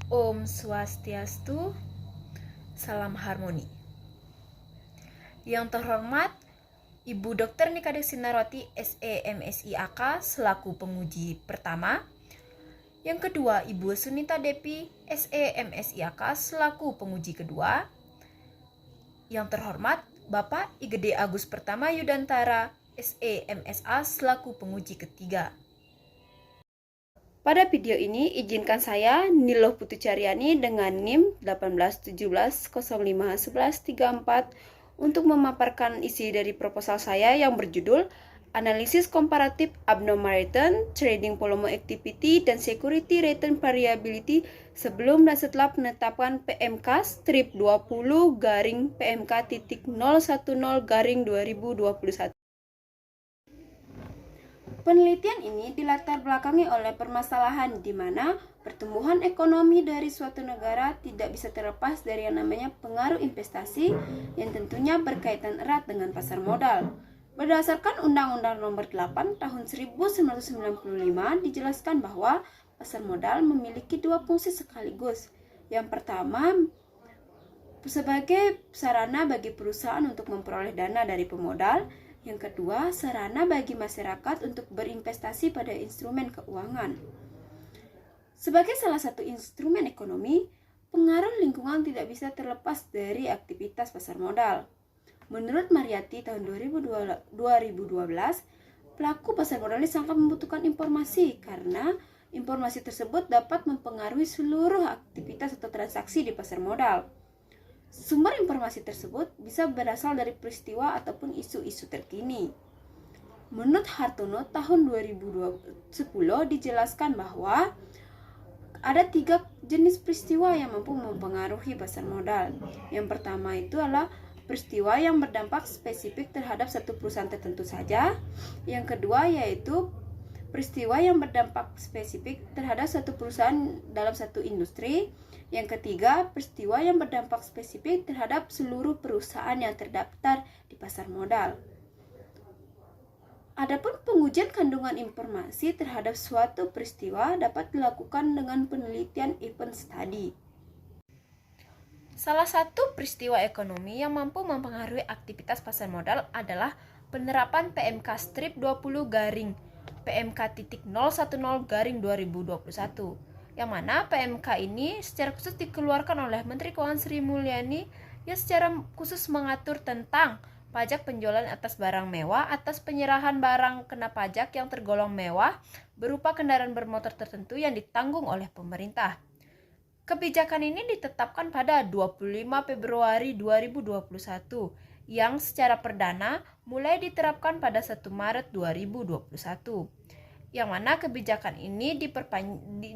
Om Swastiastu, salam harmoni. Yang terhormat Ibu Dr. Nikade Sinarwati SE MSI AK selaku penguji pertama. Yang kedua, Ibu Sunita Depi SE MSI AK selaku penguji kedua. Yang terhormat Bapak Igede Agus Pertama Yudantara SE MSA selaku penguji ketiga. Pada video ini, izinkan saya, Niloh Putu Caryani dengan NIM 1817051134 untuk memaparkan isi dari proposal saya yang berjudul Analisis Komparatif Abnormal Return, Trading Volume Activity, dan Security Return Variability sebelum dan setelah penetapan PMK strip 20 PMK.010 2021. Penelitian ini dilatar belakangi oleh permasalahan di mana pertumbuhan ekonomi dari suatu negara tidak bisa terlepas dari yang namanya pengaruh investasi yang tentunya berkaitan erat dengan pasar modal. Berdasarkan Undang-Undang Nomor 8 Tahun 1995 dijelaskan bahwa pasar modal memiliki dua fungsi sekaligus. Yang pertama, sebagai sarana bagi perusahaan untuk memperoleh dana dari pemodal. Yang kedua, sarana bagi masyarakat untuk berinvestasi pada instrumen keuangan. Sebagai salah satu instrumen ekonomi, pengaruh lingkungan tidak bisa terlepas dari aktivitas pasar modal. Menurut Mariyati tahun 2012, pelaku pasar modal ini sangat membutuhkan informasi karena informasi tersebut dapat mempengaruhi seluruh aktivitas atau transaksi di pasar modal. Sumber informasi tersebut bisa berasal dari peristiwa ataupun isu-isu terkini. Menurut Hartono tahun 2010 dijelaskan bahwa ada 3 jenis peristiwa yang mampu mempengaruhi pasar modal. Yang pertama itu adalah peristiwa yang berdampak spesifik terhadap satu perusahaan tertentu saja. Yang kedua yaitu peristiwa yang berdampak spesifik terhadap satu perusahaan dalam satu industri. Yang ketiga, peristiwa yang berdampak spesifik terhadap seluruh perusahaan yang terdaftar di pasar modal. Adapun pengujian kandungan informasi terhadap suatu peristiwa dapat dilakukan dengan penelitian event study. Salah satu peristiwa ekonomi yang mampu mempengaruhi aktivitas pasar modal adalah penerapan PMK strip 20 PMK.010 yang mana PMK ini secara khusus dikeluarkan oleh Menteri Keuangan Sri Mulyani yang secara khusus mengatur tentang pajak penjualan atas barang mewah atas penyerahan barang kena pajak yang tergolong mewah berupa kendaraan bermotor tertentu yang ditanggung oleh pemerintah. Kebijakan ini ditetapkan pada 25 Februari 2021 yang secara perdana mulai diterapkan pada 1 Maret 2021. Yang mana kebijakan ini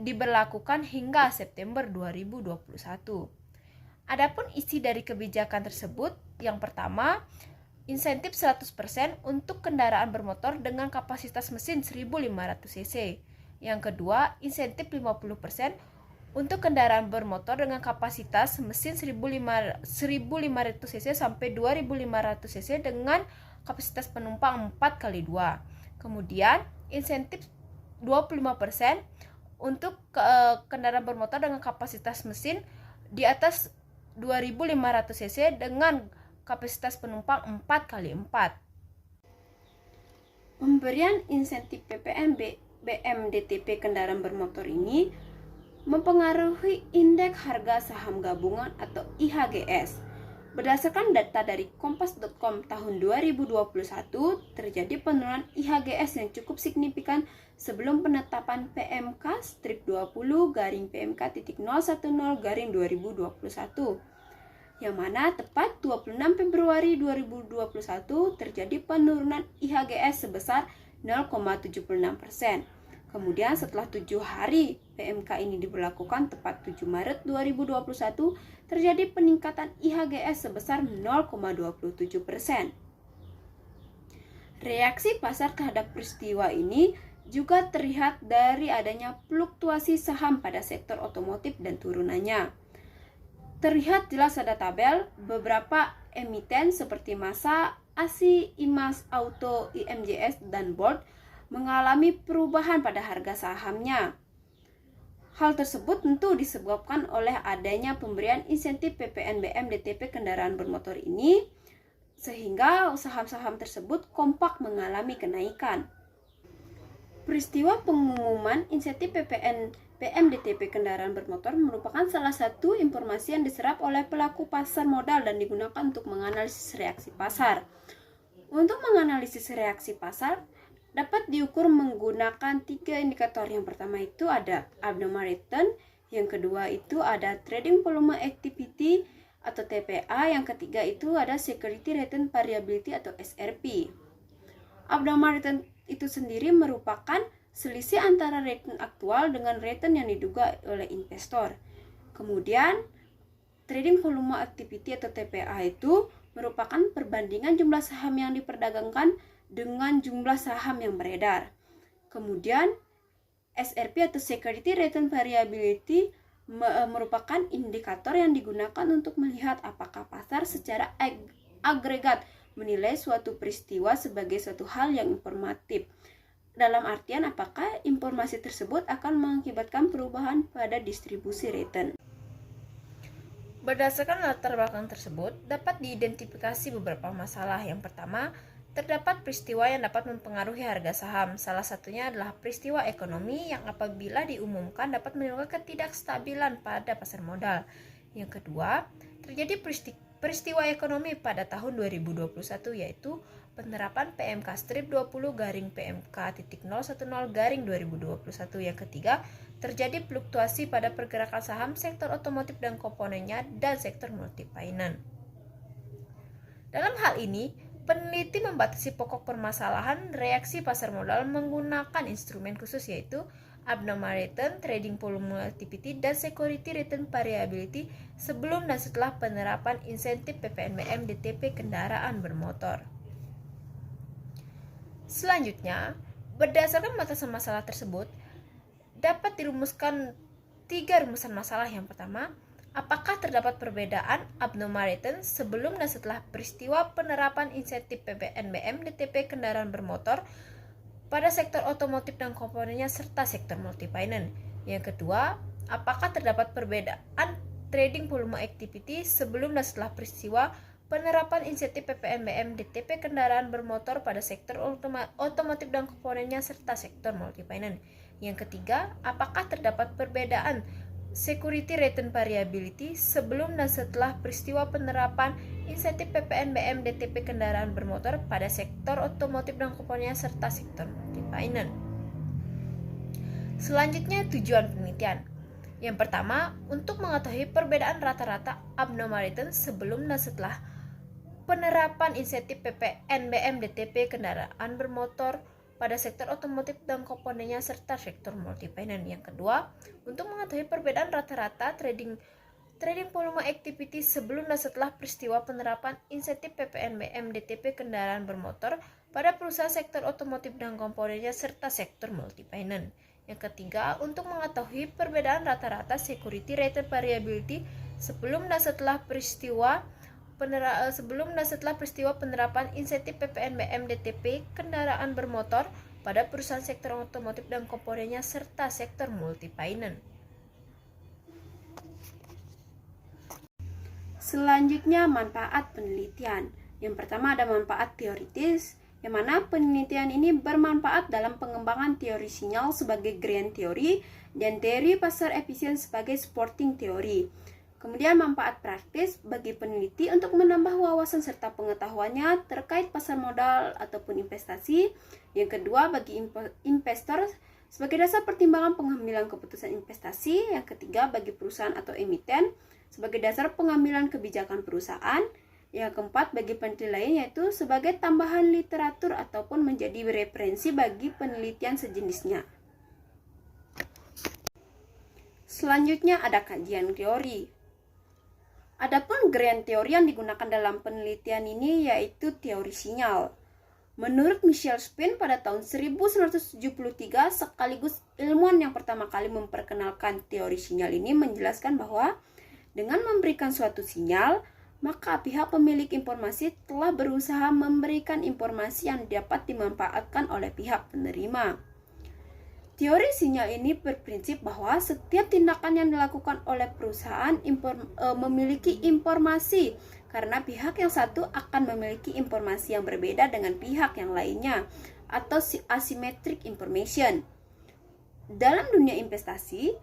diberlakukan hingga September 2021. Adapun isi dari kebijakan tersebut, yang pertama, insentif 100% untuk kendaraan bermotor dengan kapasitas mesin 1500 cc. Yang kedua, insentif 50% untuk kendaraan bermotor dengan kapasitas mesin 1500 cc sampai 2500 cc dengan kapasitas penumpang 4x2. Kemudian insentif 25% untuk kendaraan bermotor dengan kapasitas mesin di atas 2500 cc dengan kapasitas penumpang 4x4. Pemberian insentif PPN BMDTP kendaraan bermotor ini mempengaruhi indeks harga saham gabungan atau IHGS. Berdasarkan data dari kompas.com tahun 2021, terjadi penurunan IHGS yang cukup signifikan sebelum penetapan PMK strip 20 PMK.010 yang mana tepat 26 Februari 2021 terjadi penurunan IHGS sebesar 0,76%. Kemudian setelah 7 hari PMK ini diberlakukan tepat 7 Maret 2021 terjadi peningkatan IHGS sebesar 0,27%. Reaksi pasar terhadap peristiwa ini juga terlihat dari adanya fluktuasi saham pada sektor otomotif dan turunannya. Terlihat jelas ada tabel beberapa emiten seperti Masa, ASI, IMAS, Auto, IMJS, dan Bold mengalami perubahan pada harga sahamnya. Hal tersebut tentu disebabkan oleh adanya pemberian insentif PPNBM DTP kendaraan bermotor ini, sehingga saham-saham tersebut kompak mengalami kenaikan. Peristiwa pengumuman insentif PPNBM DTP kendaraan bermotor merupakan salah satu informasi yang diserap oleh pelaku pasar modal dan digunakan untuk menganalisis reaksi pasar. Untuk menganalisis reaksi pasar, dapat diukur menggunakan 3 indikator. Yang pertama itu ada abnormal return, yang kedua itu ada trading volume activity atau TPA, yang ketiga itu ada security return variability atau SRP. Abnormal return itu sendiri merupakan selisih antara return aktual dengan return yang diduga oleh investor. Kemudian trading volume activity atau TPA itu merupakan perbandingan jumlah saham yang diperdagangkan dengan jumlah saham yang beredar. Kemudian SRP atau Security Return Variability merupakan indikator yang digunakan untuk melihat apakah pasar secara agregat menilai suatu peristiwa sebagai suatu hal yang informatif. Dalam artian apakah informasi tersebut akan mengakibatkan perubahan pada distribusi return. Berdasarkan latar belakang tersebut, dapat diidentifikasi beberapa masalah. Yang pertama, terdapat peristiwa yang dapat mempengaruhi harga saham. Salah satunya adalah peristiwa ekonomi yang apabila diumumkan dapat menimbulkan ketidakstabilan pada pasar modal. Yang kedua, terjadi peristiwa ekonomi pada tahun 2021, yaitu penerapan PMK strip 20-PMK.010-2021. Yang ketiga, terjadi fluktuasi pada pergerakan saham sektor otomotif dan komponennya dan sektor multi-finance. Dalam hal ini, peneliti membatasi pokok permasalahan reaksi pasar modal menggunakan instrumen khusus, yaitu abnormal return, trading volume activity, dan security return variability sebelum dan setelah penerapan insentif PPNBM DTP kendaraan bermotor. Selanjutnya, berdasarkan batasan masalah tersebut, dapat dirumuskan 3 rumusan masalah. Yang pertama, apakah terdapat perbedaan abnormal return sebelum dan setelah peristiwa penerapan insentif PPNBM DTP kendaraan bermotor pada sektor otomotif dan komponennya serta sektor multi-finance. Yang kedua, apakah terdapat perbedaan trading volume activity sebelum dan setelah peristiwa penerapan insentif PPNBM DTP kendaraan bermotor pada sektor otomotif dan komponennya serta sektor multi-finance. Yang ketiga, apakah terdapat perbedaan security return variability sebelum dan setelah peristiwa penerapan insentif PPNBM DTP kendaraan bermotor pada sektor otomotif dan komponennya serta sektor multi-finance. Selanjutnya, tujuan penelitian. Yang pertama, untuk mengetahui perbedaan rata-rata abnormal return sebelum dan setelah penerapan insentif PPNBM DTP kendaraan bermotor pada sektor otomotif dan komponennya serta sektor multi-finance. Yang kedua, untuk mengetahui perbedaan rata-rata trading volume activity sebelum dan setelah peristiwa penerapan insentif PPNBM DTP kendaraan bermotor pada perusahaan sektor otomotif dan komponennya serta sektor multi-finance. Yang ketiga, untuk mengetahui perbedaan rata-rata security return variability sebelum dan setelah peristiwa penerapan insentif PPNBM DTP kendaraan bermotor pada perusahaan sektor otomotif dan komponennya serta sektor multi-finance. Selanjutnya, manfaat penelitian. Yang pertama ada manfaat teoritis, yang mana penelitian ini bermanfaat dalam pengembangan teori sinyal sebagai grand theory dan teori pasar efisien sebagai supporting theory. Kemudian manfaat praktis bagi peneliti untuk menambah wawasan serta pengetahuannya terkait pasar modal ataupun investasi. Yang kedua, bagi investor sebagai dasar pertimbangan pengambilan keputusan investasi. Yang ketiga, bagi perusahaan atau emiten sebagai dasar pengambilan kebijakan perusahaan. Yang keempat, bagi peneliti lain yaitu sebagai tambahan literatur ataupun menjadi referensi bagi penelitian sejenisnya. Selanjutnya ada kajian teori. Adapun grand teori yang digunakan dalam penelitian ini yaitu teori sinyal. Menurut Michel Spin pada tahun 1973, sekaligus ilmuwan yang pertama kali memperkenalkan teori sinyal ini menjelaskan bahwa dengan memberikan suatu sinyal, maka pihak pemilik informasi telah berusaha memberikan informasi yang dapat dimanfaatkan oleh pihak penerima. Teori sinyal ini berprinsip bahwa setiap tindakan yang dilakukan oleh perusahaan memiliki informasi, karena pihak yang satu akan memiliki informasi yang berbeda dengan pihak yang lainnya, atau asymmetric information. Dalam dunia investasi,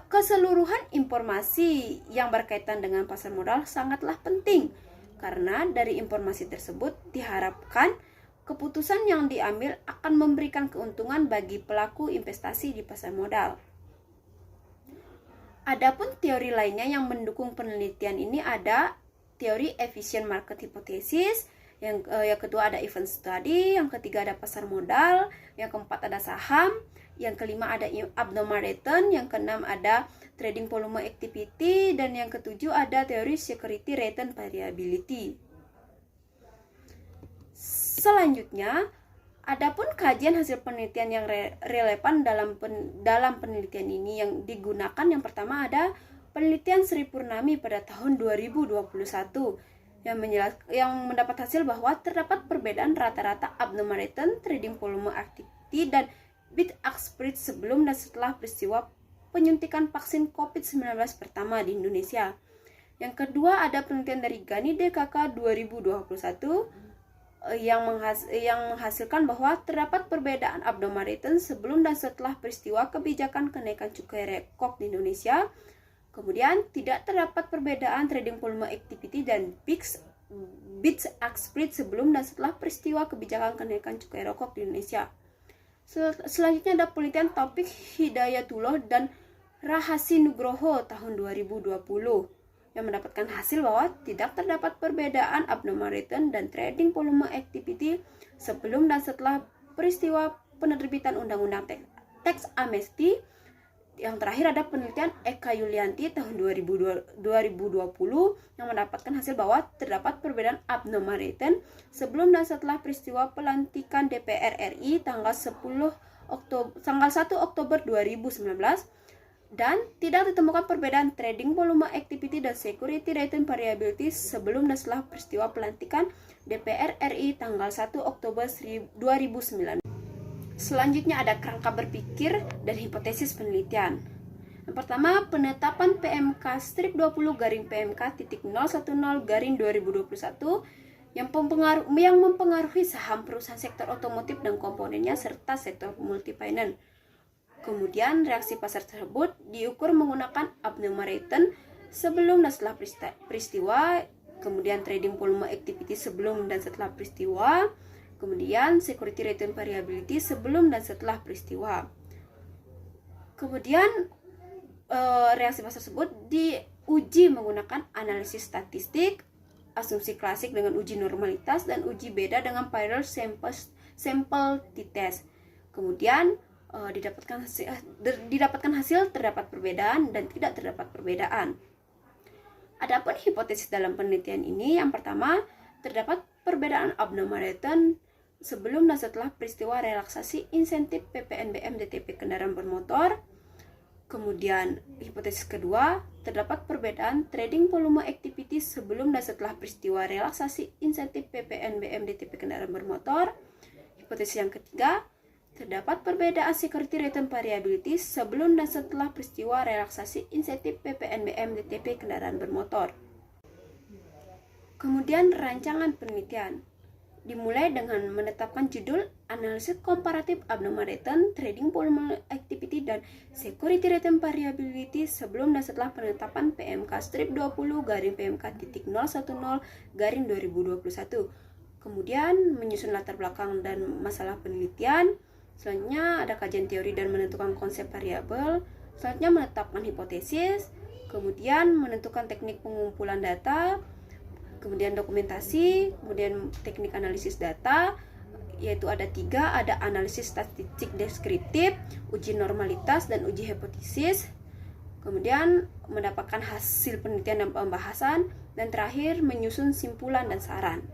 keseluruhan informasi yang berkaitan dengan pasar modal sangatlah penting, karena dari informasi tersebut diharapkan keputusan yang diambil akan memberikan keuntungan bagi pelaku investasi di pasar modal. Adapun teori lainnya yang mendukung penelitian ini ada teori efficient market hypothesis, yang kedua ada event study, yang ketiga ada pasar modal, yang keempat ada saham, yang kelima ada abnormal return, yang keenam ada trading volume activity, dan yang ketujuh ada teori security return variability. Selanjutnya, adapun kajian hasil penelitian yang relevan dalam penelitian ini yang digunakan, yang pertama ada penelitian Sri Purnami pada tahun 2021 yang mendapat hasil bahwa terdapat perbedaan rata-rata abnormal return, trading volume activity, dan bid-ask spread sebelum dan setelah peristiwa penyuntikan vaksin COVID-19 pertama di Indonesia. Yang kedua ada penelitian dari Ghani DKK 2021 yang menghasilkan bahwa terdapat perbedaan abnormal return sebelum dan setelah peristiwa kebijakan kenaikan cukai rokok di Indonesia. Kemudian tidak terdapat perbedaan trading volume activity dan bid-ask spread sebelum dan setelah peristiwa kebijakan kenaikan cukai rokok di Indonesia. Selanjutnya ada penelitian Taufik Hidayatullah dan Rahasi Nugroho tahun 2020 yang mendapatkan hasil bahwa tidak terdapat perbedaan abnormal return dan trading volume activity sebelum dan setelah peristiwa penerbitan Undang-Undang Tax Amnesty. Yang terakhir ada penelitian Eka Yulianti tahun 2020 yang mendapatkan hasil bahwa terdapat perbedaan abnormal return sebelum dan setelah peristiwa pelantikan DPR RI tanggal 1 Oktober 2019, dan tidak ditemukan perbedaan trading volume activity dan security return variability sebelum dan setelah peristiwa pelantikan DPR RI tanggal 1 Oktober 2009. Selanjutnya ada kerangka berpikir dan hipotesis penelitian. Yang pertama, penetapan PMK strip 20-PMK.010-2021 yang mempengaruhi saham perusahaan sektor otomotif dan komponennya serta sektor multifinance. Kemudian reaksi pasar tersebut diukur menggunakan abnormal return sebelum dan setelah peristiwa, kemudian trading volume activity sebelum dan setelah peristiwa, kemudian security return variability sebelum dan setelah peristiwa. Kemudian reaksi pasar tersebut diuji menggunakan analisis statistik, asumsi klasik dengan uji normalitas, dan uji beda dengan parallel sample t-test. Kemudian didapatkan hasil terdapat perbedaan dan tidak terdapat perbedaan. Adapun hipotesis dalam penelitian ini, yang pertama, terdapat perbedaan abnormal return sebelum dan setelah peristiwa relaksasi insentif PPNBM DTP kendaraan bermotor. Kemudian hipotesis kedua, terdapat perbedaan trading volume activity sebelum dan setelah peristiwa relaksasi insentif PPNBM DTP kendaraan bermotor. Hipotesis yang ketiga, terdapat perbedaan security return variability sebelum dan setelah peristiwa relaksasi insentif PPNBM DTP kendaraan bermotor. Kemudian rancangan penelitian dimulai dengan menetapkan judul analisis komparatif abnormal return, trading volume activity, dan security return variability sebelum dan setelah penetapan PMK strip 20-PMK.010-2021. Kemudian menyusun latar belakang dan masalah penelitian. Selanjutnya ada kajian teori dan menentukan konsep variabel. Selanjutnya menetapkan hipotesis. Kemudian menentukan teknik pengumpulan data. Kemudian dokumentasi. Kemudian teknik analisis data. Yaitu ada 3, ada analisis statistik deskriptif, uji normalitas, dan uji hipotesis. Kemudian mendapatkan hasil penelitian dan pembahasan. Dan terakhir menyusun simpulan dan saran.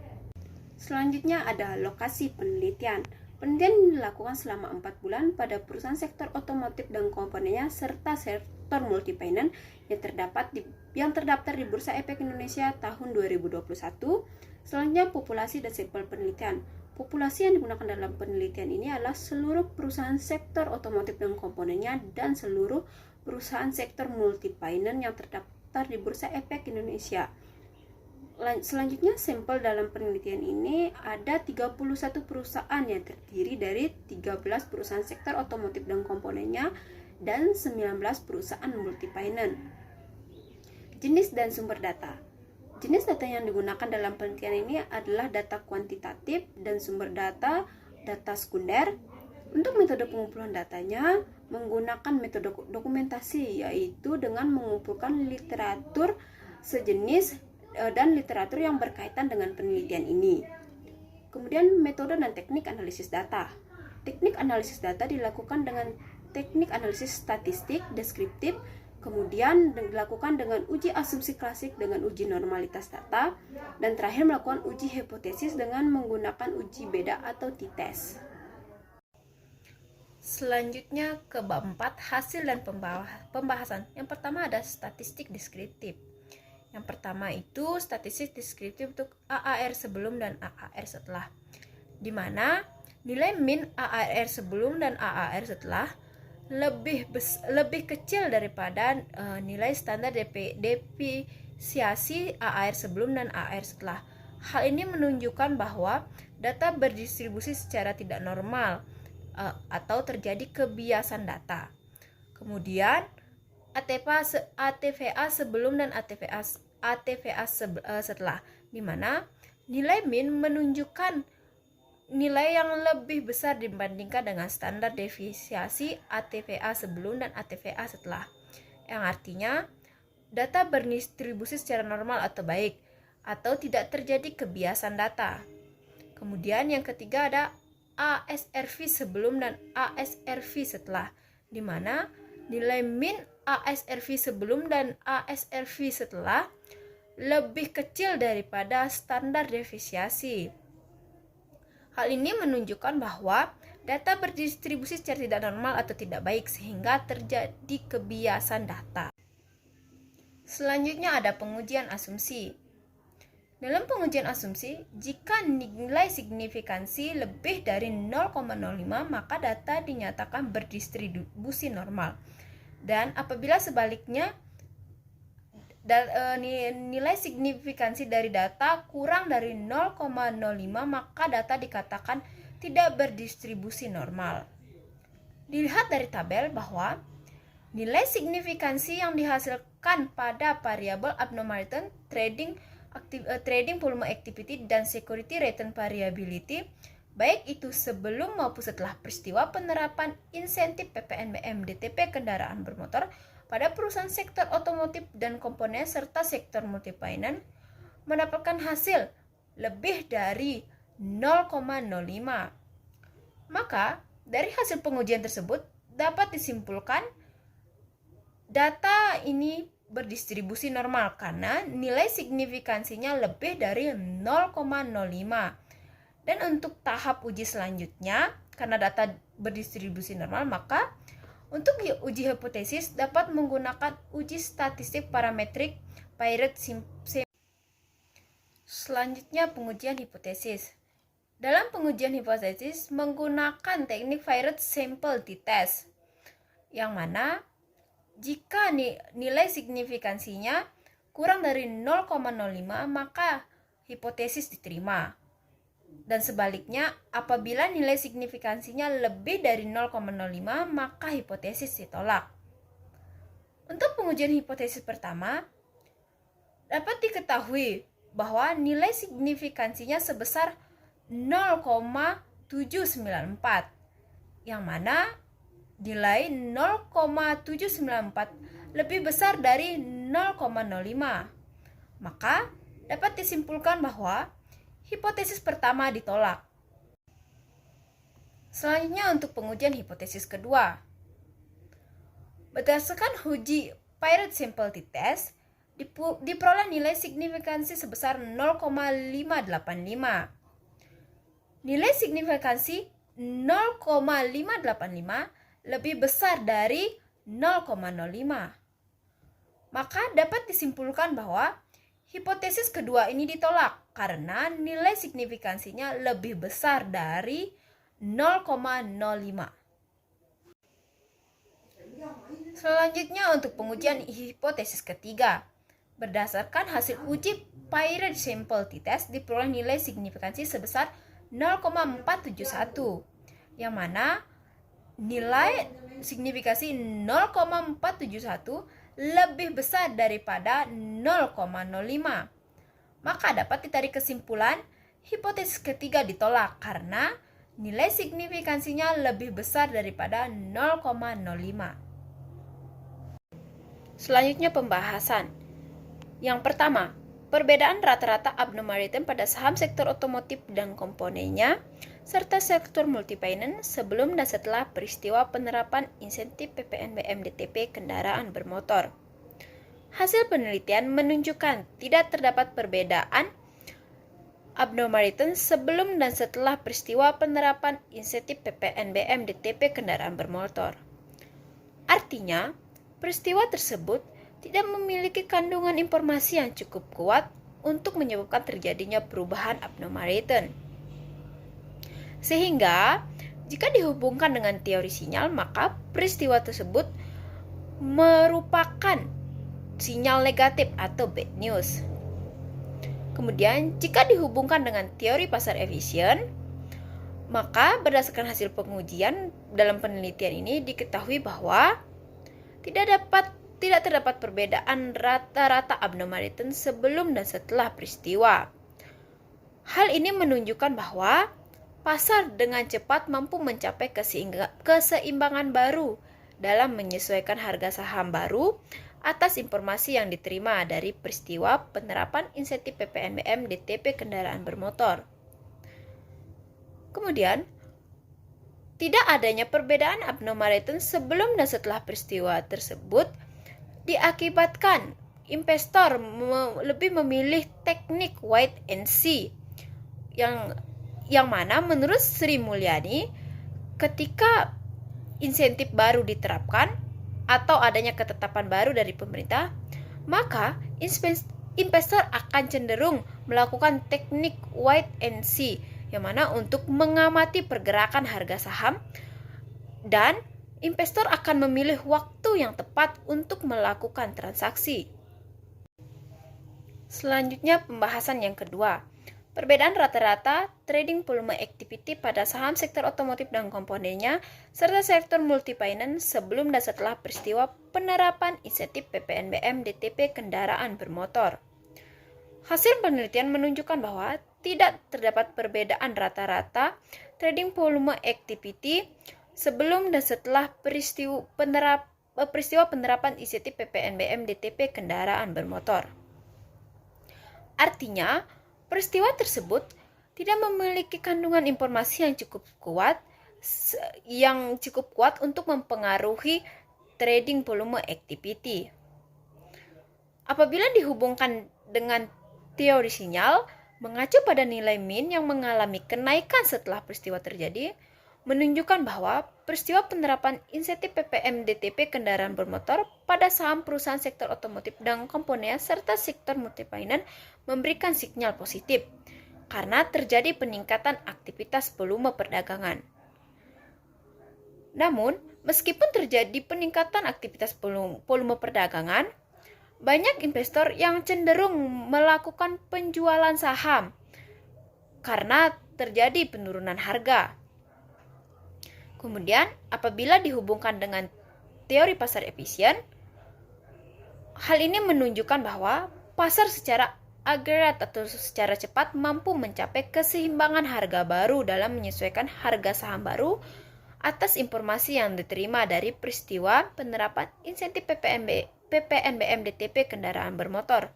Selanjutnya ada lokasi penelitian. Penelitian dilakukan selama 4 bulan pada perusahaan sektor otomotif dan komponennya serta sektor multifinance yang terdaftar di Bursa Efek Indonesia tahun 2021. Selanjutnya populasi dan sampel penelitian. Populasi yang digunakan dalam penelitian ini adalah seluruh perusahaan sektor otomotif dan komponennya dan seluruh perusahaan sektor multi-finance yang terdaftar di Bursa Efek Indonesia. Selanjutnya, sampel dalam penelitian ini ada 31 perusahaan yang terdiri dari 13 perusahaan sektor otomotif dan komponennya dan 19 perusahaan multi-finance. Jenis dan sumber data. Jenis data yang digunakan dalam penelitian ini adalah data kuantitatif dan sumber data sekunder. Untuk metode pengumpulan datanya menggunakan metode dokumentasi, yaitu dengan mengumpulkan literatur sejenis dan literatur yang berkaitan dengan penelitian ini. Kemudian metode dan teknik analisis data. Teknik analisis data dilakukan dengan teknik analisis statistik deskriptif, kemudian dilakukan dengan uji asumsi klasik dengan uji normalitas data, dan terakhir melakukan uji hipotesis dengan menggunakan uji beda atau t-test. Selanjutnya ke bab 4, hasil dan pembahasan. Yang pertama ada statistik deskriptif. Yang pertama itu statistik deskriptif untuk AAR sebelum dan AAR setelah, di mana nilai min AAR sebelum dan AAR setelah lebih kecil daripada nilai standar defisiasi AAR sebelum dan AAR setelah. Hal ini menunjukkan bahwa data berdistribusi secara tidak normal atau terjadi kebiasaan data. Kemudian ATVA sebelum dan ATVA setelah, di mana nilai min menunjukkan nilai yang lebih besar dibandingkan dengan standar defisiasi ATVA sebelum dan ATVA setelah, yang artinya data berdistribusi secara normal atau baik, atau tidak terjadi kebiasaan data. Kemudian yang ketiga ada ASRV sebelum dan ASRV setelah, di mana nilai min ASRV sebelum dan ASRV setelah lebih kecil daripada standar defisiasi. Hal ini menunjukkan bahwa data berdistribusi secara tidak normal atau tidak baik sehingga terjadi kebiasaan data. Selanjutnya ada pengujian asumsi. Dalam pengujian asumsi, jika nilai signifikansi lebih dari 0,05 maka data dinyatakan berdistribusi normal. Dan apabila sebaliknya nilai signifikansi dari data kurang dari 0,05 maka data dikatakan tidak berdistribusi normal. Dilihat dari tabel bahwa nilai signifikansi yang dihasilkan pada variabel abnormality, trading volume activity, dan security return variability, baik itu sebelum maupun setelah peristiwa penerapan insentif PPNBM DTP kendaraan bermotor pada perusahaan sektor otomotif dan komponen serta sektor multi-finance, mendapatkan hasil lebih dari 0,05. Maka, dari hasil pengujian tersebut dapat disimpulkan data ini berdistribusi normal karena nilai signifikansinya lebih dari 0,05. Dan untuk tahap uji selanjutnya, karena data berdistribusi normal, maka untuk uji hipotesis dapat menggunakan uji statistik parametrik Poirot Simpson. Selanjutnya pengujian hipotesis. Dalam pengujian hipotesis menggunakan teknik Poirot Sample t-test, yang mana jika nilai signifikansinya kurang dari 0,05 maka hipotesis diterima. Dan sebaliknya, apabila nilai signifikansinya lebih dari 0,05 maka hipotesis ditolak. Untuk pengujian hipotesis pertama, dapat diketahui bahwa nilai signifikansinya sebesar 0,794, yang mana nilai 0,794 lebih besar dari 0,05. Maka dapat disimpulkan bahwa hipotesis pertama ditolak. Selanjutnya untuk pengujian hipotesis kedua. Berdasarkan uji Poirot Sample t-test, diperoleh nilai signifikansi sebesar 0,585. Nilai signifikansi 0,585 lebih besar dari 0,05. Maka dapat disimpulkan bahwa Hipotesis kedua ini ditolak karena nilai signifikansinya lebih besar dari 0,05. Selanjutnya untuk pengujian hipotesis ketiga. Berdasarkan hasil uji paired sample t-test diperoleh nilai signifikansi sebesar 0,471, yang mana nilai signifikansi 0,471 lebih besar daripada 0,05. Maka dapat ditarik kesimpulan hipotesis ketiga ditolak karena nilai signifikansinya lebih besar daripada 0,05. Selanjutnya pembahasan. Yang pertama, perbedaan rata-rata abnormal pada saham sektor otomotif dan komponennya, serta sektor multifinance sebelum dan setelah peristiwa penerapan insentif PPNBM DTP kendaraan bermotor. Hasil penelitian menunjukkan tidak terdapat perbedaan abnormal sebelum dan setelah peristiwa penerapan insentif PPNBM DTP kendaraan bermotor. Artinya, peristiwa tersebut tidak memiliki kandungan informasi yang cukup kuat untuk menyebabkan terjadinya perubahan abnormal return. Sehingga, jika dihubungkan dengan teori sinyal, maka peristiwa tersebut merupakan sinyal negatif atau bad news. Kemudian, jika dihubungkan dengan teori pasar efisien, maka berdasarkan hasil pengujian dalam penelitian ini diketahui bahwa tidak terdapat perbedaan rata-rata abnormal return sebelum dan setelah peristiwa. Hal ini menunjukkan bahwa pasar dengan cepat mampu mencapai keseimbangan baru dalam menyesuaikan harga saham baru atas informasi yang diterima dari peristiwa penerapan insentif PPNBM DTP kendaraan bermotor. Kemudian, tidak adanya perbedaan abnormal return sebelum dan setelah peristiwa tersebut diakibatkan investor lebih memilih teknik wait and see yang mana menurut Sri Mulyani ketika insentif baru diterapkan atau adanya ketetapan baru dari pemerintah, maka investor akan cenderung melakukan teknik wait and see yang mana untuk mengamati pergerakan harga saham dan investor akan memilih waktu yang tepat untuk melakukan transaksi. Selanjutnya pembahasan yang kedua. Perbedaan rata-rata trading volume activity pada saham sektor otomotif dan komponennya serta sektor multifinance sebelum dan setelah peristiwa penerapan insentif PPNBM DTP kendaraan bermotor. Hasil penelitian menunjukkan bahwa tidak terdapat perbedaan rata-rata trading volume activity sebelum dan setelah peristiwa penerapan insentif PPNBM DTP kendaraan bermotor. Artinya, peristiwa tersebut tidak memiliki kandungan informasi yang cukup kuat untuk mempengaruhi trading volume activity. Apabila dihubungkan dengan teori sinyal, mengacu pada nilai min yang mengalami kenaikan setelah peristiwa terjadi, menunjukkan bahwa peristiwa penerapan insentif PPM DTP kendaraan bermotor pada saham perusahaan sektor otomotif dan komponen serta sektor multifinance memberikan sinyal positif karena terjadi peningkatan aktivitas volume perdagangan. Namun, meskipun terjadi peningkatan aktivitas volume perdagangan, banyak investor yang cenderung melakukan penjualan saham karena terjadi penurunan harga. Kemudian, apabila dihubungkan dengan teori pasar efisien, hal ini menunjukkan bahwa pasar secara agregat atau secara cepat mampu mencapai keseimbangan harga baru dalam menyesuaikan harga saham baru atas informasi yang diterima dari peristiwa penerapan insentif PPNBM DTP kendaraan bermotor.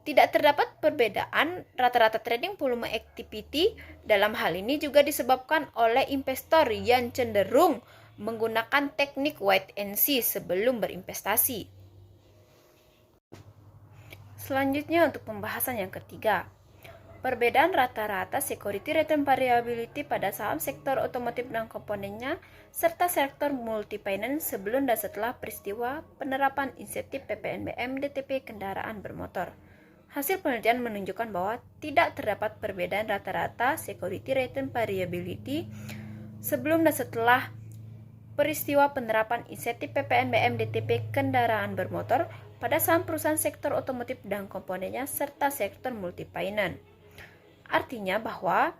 Tidak terdapat perbedaan rata-rata trading volume activity dalam hal ini juga disebabkan oleh investor yang cenderung menggunakan teknik wait and see sebelum berinvestasi. Selanjutnya untuk pembahasan yang ketiga. Perbedaan rata-rata security return variability pada saham sektor otomotif dan komponennya serta sektor multifinance sebelum dan setelah peristiwa penerapan insentif PPNBM DTP kendaraan bermotor. Hasil penelitian menunjukkan bahwa tidak terdapat perbedaan rata-rata security rate variability sebelum dan setelah peristiwa penerapan insentif PPNBM DTP kendaraan bermotor pada saham perusahaan sektor otomotif dan komponennya serta sektor multi-finance. Artinya bahwa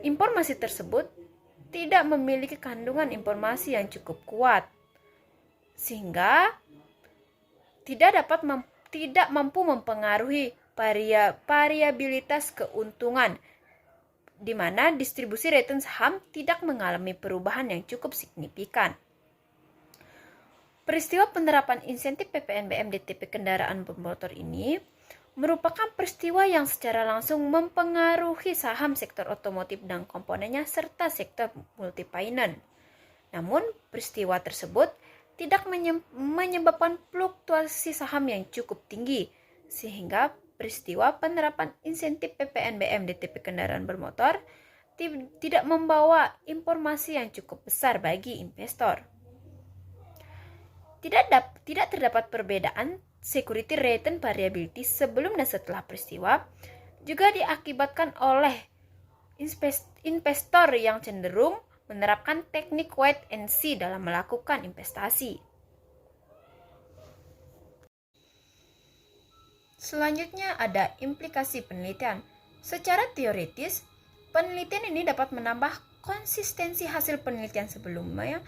informasi tersebut tidak memiliki kandungan informasi yang cukup kuat, sehingga tidak mampu mempengaruhi variabilitas keuntungan, di mana distribusi return saham tidak mengalami perubahan yang cukup signifikan. Peristiwa penerapan insentif PPNBM DTP kendaraan bermotor ini merupakan peristiwa yang secara langsung mempengaruhi saham sektor otomotif dan komponennya serta sektor multi-finance. Namun, peristiwa tersebut tidak menyebabkan fluktuasi saham yang cukup tinggi, sehingga peristiwa penerapan insentif PPNBM DTP kendaraan bermotor tidak membawa informasi yang cukup besar bagi investor. Tidak terdapat perbedaan security return variability sebelum dan setelah peristiwa juga diakibatkan oleh investor yang cenderung menerapkan teknik wait and see dalam melakukan investasi. Selanjutnya ada implikasi penelitian. Secara teoritis, penelitian ini dapat menambah konsistensi hasil penelitian sebelumnya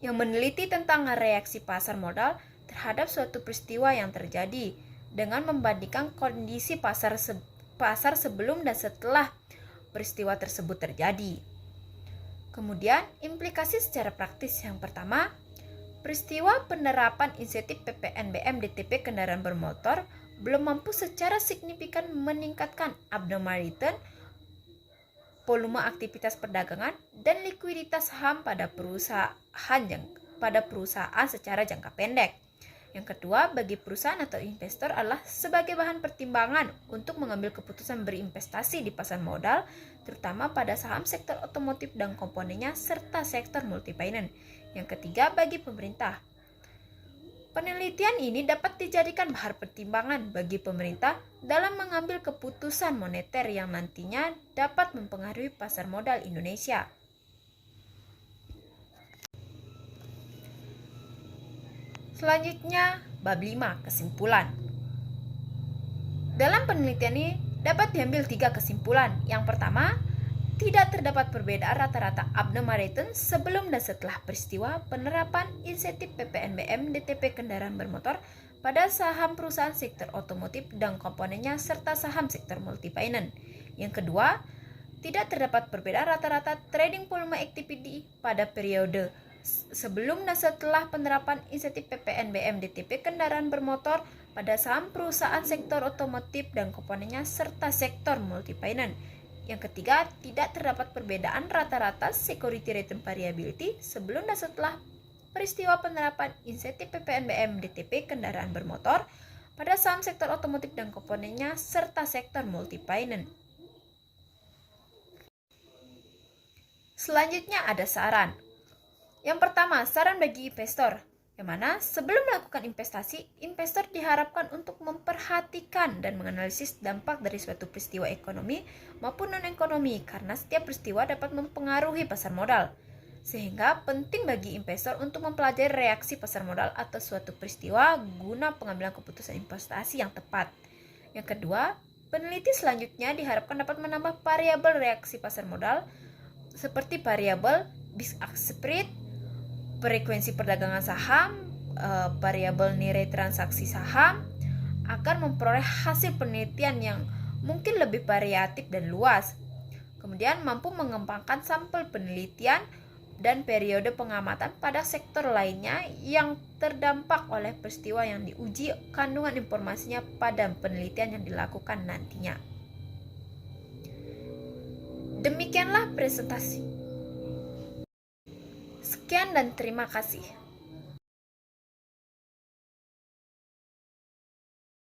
yang meneliti tentang reaksi pasar modal terhadap suatu peristiwa yang terjadi dengan membandingkan kondisi pasar sebelum dan setelah peristiwa tersebut terjadi. Kemudian, implikasi secara praktis yang pertama, peristiwa penerapan insentif PPNBM DTP kendaraan bermotor belum mampu secara signifikan meningkatkan abnormal return, volume aktivitas perdagangan, dan likuiditas saham pada perusahaan secara jangka pendek. Yang kedua, bagi perusahaan atau investor adalah sebagai bahan pertimbangan untuk mengambil keputusan berinvestasi di pasar modal, terutama pada saham sektor otomotif dan komponennya serta sektor multi-finance. Yang ketiga, bagi pemerintah. Penelitian ini dapat dijadikan bahan pertimbangan bagi pemerintah dalam mengambil keputusan moneter yang nantinya dapat mempengaruhi pasar modal Indonesia. Selanjutnya, bab 5, kesimpulan. Dalam penelitian ini dapat diambil 3 kesimpulan. Yang pertama, tidak terdapat perbedaan rata-rata abnormal return sebelum dan setelah peristiwa penerapan insentif PPNBM DTP kendaraan bermotor pada saham perusahaan sektor otomotif dan komponennya serta saham sektor multi-finance. Yang kedua, tidak terdapat perbedaan rata-rata trading volume activity pada periode sebelum dan setelah penerapan insentif PPNBM DTP kendaraan bermotor pada saham perusahaan sektor otomotif dan komponennya serta sektor multi-finance. Yang ketiga, tidak terdapat perbedaan rata-rata security return variability sebelum dan setelah peristiwa penerapan insentif PPNBM DTP kendaraan bermotor pada saham sektor otomotif dan komponennya serta sektor multi-finance. Selanjutnya ada saran. Yang pertama, saran bagi investor, yang mana sebelum melakukan investasi, investor diharapkan untuk memperhatikan dan menganalisis dampak dari suatu peristiwa ekonomi maupun non-ekonomi, karena setiap peristiwa dapat mempengaruhi pasar modal. Sehingga penting bagi investor untuk mempelajari reaksi pasar modal atas suatu peristiwa guna pengambilan keputusan investasi yang tepat. Yang kedua, peneliti selanjutnya diharapkan dapat menambah variabel reaksi pasar modal seperti variabel bid-ask spread, frekuensi perdagangan saham, variabel nilai transaksi saham, agar memperoleh hasil penelitian yang mungkin lebih variatif dan luas. Kemudian mampu mengembangkan sampel penelitian dan periode pengamatan pada sektor lainnya yang terdampak oleh peristiwa yang diuji kandungan informasinya pada penelitian yang dilakukan nantinya. Demikianlah presentasi. Sekian dan terima kasih.